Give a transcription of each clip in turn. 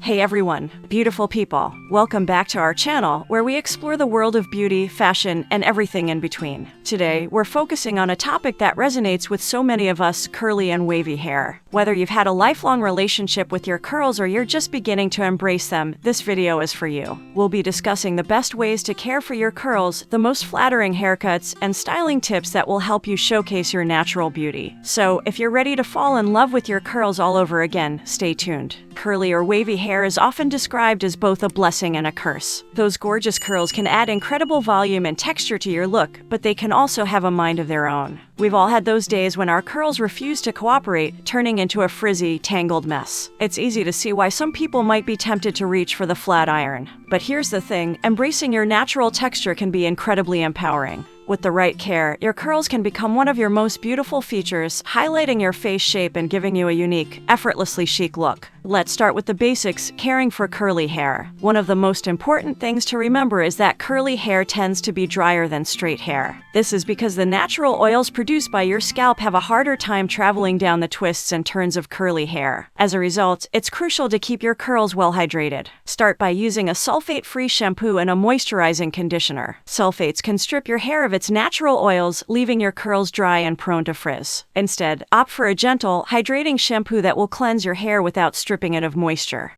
Hey everyone, beautiful people. Welcome back to our channel where we explore the world of beauty, fashion, and everything in between. Today, we're focusing on a topic that resonates with so many of us: curly and wavy hair. Whether you've had a lifelong relationship with your curls or you're just beginning to embrace them, this video is for you. We'll be discussing the best ways to care for your curls, the most flattering haircuts, and styling tips that will help you showcase your natural beauty. So, if you're ready to fall in love with your curls all over again, stay tuned. Curly or wavy hair is often described as both a blessing and a curse. Those gorgeous curls can add incredible volume and texture to your look, but they can also have a mind of their own. We've all had those days when our curls refuse to cooperate, turning into a frizzy, tangled mess. It's easy to see why some people might be tempted to reach for the flat iron. But here's the thing: embracing your natural texture can be incredibly empowering. With the right care, your curls can become one of your most beautiful features, highlighting your face shape and giving you a unique, effortlessly chic look. Let's start with the basics: caring for curly hair. One of the most important things to remember is that curly hair tends to be drier than straight hair. This is because the natural oils produced by your scalp have a harder time traveling down the twists and turns of curly hair. As a result, it's crucial to keep your curls well hydrated. Start by using a sulfate-free shampoo and a moisturizing conditioner. Sulfates can strip your hair of its natural oils, leaving your curls dry and prone to frizz. Instead, opt for a gentle, hydrating shampoo that will cleanse your hair without stripping it of moisture.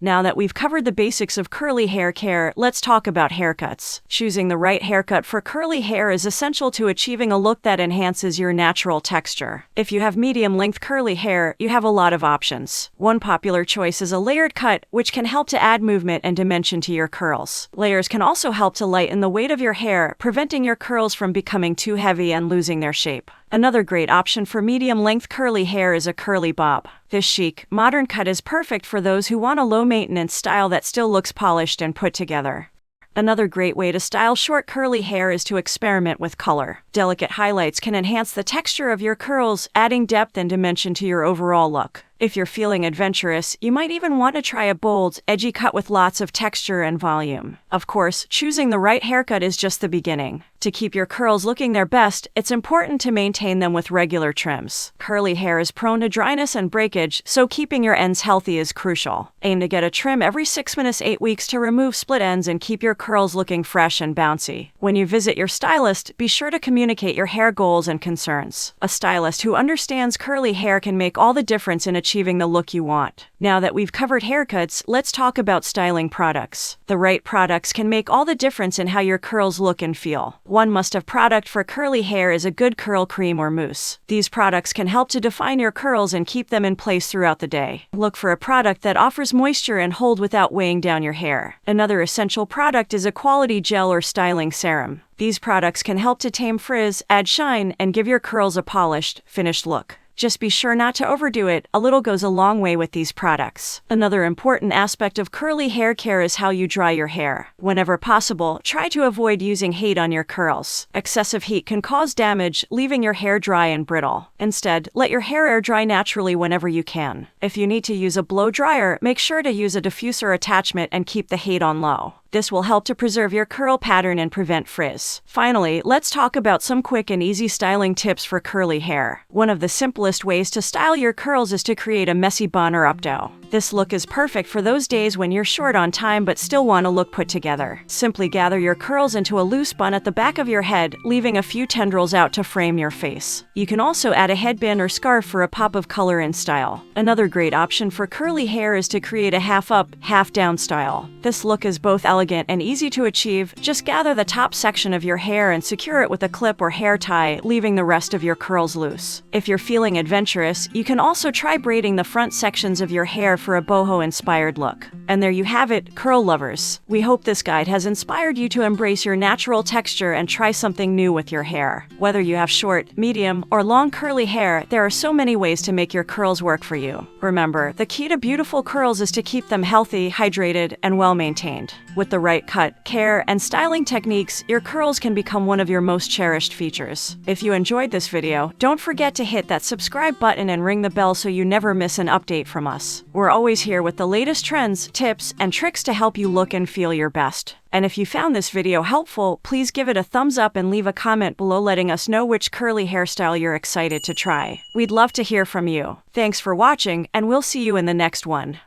Now that we've covered the basics of curly hair care, let's talk about haircuts. Choosing the right haircut for curly hair is essential to achieving a look that enhances your natural texture. If you have medium-length curly hair, you have a lot of options. One popular choice is a layered cut, which can help to add movement and dimension to your curls. Layers can also help to lighten the weight of your hair, preventing your curls from becoming too heavy and losing their shape. Another great option for medium-length curly hair is a curly bob. This chic, modern cut is perfect for those who want a low-maintenance style that still looks polished and put together. Another great way to style short curly hair is to experiment with color. Delicate highlights can enhance the texture of your curls, adding depth and dimension to your overall look. If you're feeling adventurous, you might even want to try a bold, edgy cut with lots of texture and volume. Of course, choosing the right haircut is just the beginning. To keep your curls looking their best, it's important to maintain them with regular trims. Curly hair is prone to dryness and breakage, so keeping your ends healthy is crucial. Aim to get a trim every 6 to 8 weeks to remove split ends and keep your curls looking fresh and bouncy. When you visit your stylist, be sure to communicate your hair goals and concerns. A stylist who understands curly hair can make all the difference in achieving the look you want. Now that we've covered haircuts, let's talk about styling products. The right products can make all the difference in how your curls look and feel. One must-have product for curly hair is a good curl cream or mousse. These products can help to define your curls and keep them in place throughout the day. Look for a product that offers moisture and hold without weighing down your hair. Another essential product is a quality gel or styling serum. These products can help to tame frizz, add shine, and give your curls a polished, finished look. Just be sure not to overdo it. A little goes a long way with these products. Another important aspect of curly hair care is how you dry your hair. Whenever possible, try to avoid using heat on your curls. Excessive heat can cause damage, leaving your hair dry and brittle. Instead, let your hair air dry naturally whenever you can. If you need to use a blow dryer, make sure to use a diffuser attachment and keep the heat on low. This will help to preserve your curl pattern and prevent frizz. Finally, let's talk about some quick and easy styling tips for curly hair. One of the simplest ways to style your curls is to create a messy bun or updo. This look is perfect for those days when you're short on time but still want to look put together. Simply gather your curls into a loose bun at the back of your head, leaving a few tendrils out to frame your face. You can also add a headband or scarf for a pop of color and style. Another great option for curly hair is to create a half-up, half-down style. This look is both elegant and easy to achieve. Just gather the top section of your hair and secure it with a clip or hair tie, leaving the rest of your curls loose. If you're feeling adventurous, you can also try braiding the front sections of your hair for a boho-inspired look. And there you have it, curl lovers. We hope this guide has inspired you to embrace your natural texture and try something new with your hair. Whether you have short, medium, or long curly hair, there are so many ways to make your curls work for you. Remember, the key to beautiful curls is to keep them healthy, hydrated, and well-maintained. With the right cut, care, and styling techniques, your curls can become one of your most cherished features. If you enjoyed this video, don't forget to hit that subscribe button and ring the bell so you never miss an update from us. We're always here with the latest trends, tips, and tricks to help you look and feel your best. And if you found this video helpful, please give it a thumbs up and leave a comment below letting us know which curly hairstyle you're excited to try. We'd love to hear from you. Thanks for watching, and we'll see you in the next one.